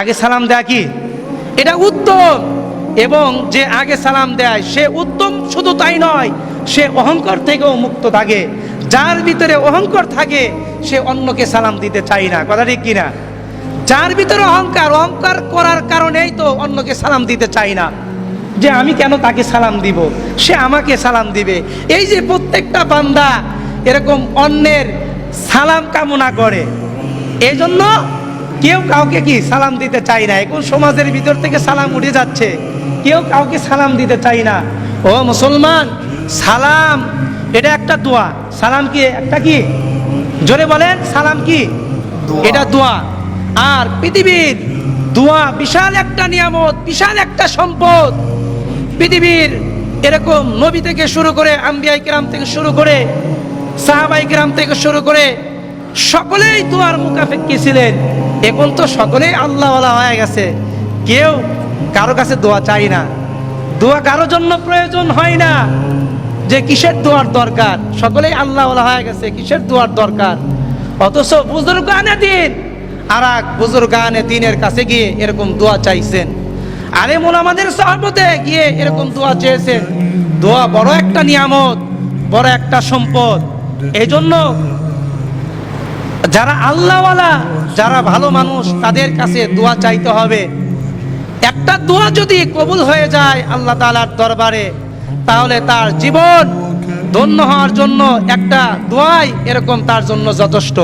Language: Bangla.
আগে সালাম দেয়া কি এটা উত্তম, এবং যে আগে সালাম দেয় সে উত্তম। শুধু তাই নয়, সে অহংকার থেকেও মুক্ত থাকে। যার ভিতরে অহংকার থাকে সে অন্যকে সালাম দিতে চায় না, কথা ঠিক কিনা? যার ভিতরে অহংকার করার কারণেই তো অন্যকে সালাম দিতে চায় না, যে আমি কেন তাকে সালাম দিব, সে আমাকে সালাম দিবে। এই যে প্রত্যেকটা বান্দা এরকম অন্যের সালাম কামনা করে, এই জন্য কেউ কাউকে কি সালাম দিতে চায় না। এখন সমাজের ভিতর থেকে সালাম উঠে যাচ্ছে, কেউ কাউকে সালাম দিতে চায় না। ও মুসলমান, সালাম এটা একটা দোয়া। সালাম কি একটা কি, জোরে বলেন, সালাম কি? এটা দোয়া। আর পৃথিবীর দোয়া বিশাল একটা নিয়ামত, বিশাল একটা সম্পদ। পৃথিবীর এরকম নবী থেকে শুরু করে, আম্বিয়া কিরাম থেকে শুরু করে, সাহাবায়ে কিরাম থেকে শুরু করে সকলেই দোয়ার মুখাপেক্ষী ছিলেন। এখন তো সকলেই আল্লাহওয়ালা হয়ে গেছে, কেউ কারো কাছে দোয়া চাই না। দোয়া কারোর জন্য প্রয়োজন হয় না, যে কিসের দোয়ার দরকার, সকলেই আল্লাহওয়ালা হয়ে গেছে, কিসের দোয়ার দরকার? অথচ বুজুর্গানে দিন আর এক বুজুর্গানে দিনের কাছে গিয়ে এরকম দোয়া চাইছেন, আলেম ওলামাদের সহবতে গিয়ে এরকম দোয়া চেয়েছেন। দোয়া বড় একটা নিয়ামত, বড় একটা সম্পদ। এই জন্য যারা আল্লাহওয়ালা, যারা ভালো মানুষ, তাদের কাছে দোয়া চাইতে হবে। একটা দোয়া যদি কবুল হয়ে যায় আল্লাহ তাআলার দরবারে, তাহলে তার জীবন ধন্য হওয়ার জন্য একটা দোয়াই এরকম তার জন্য যথেষ্ট।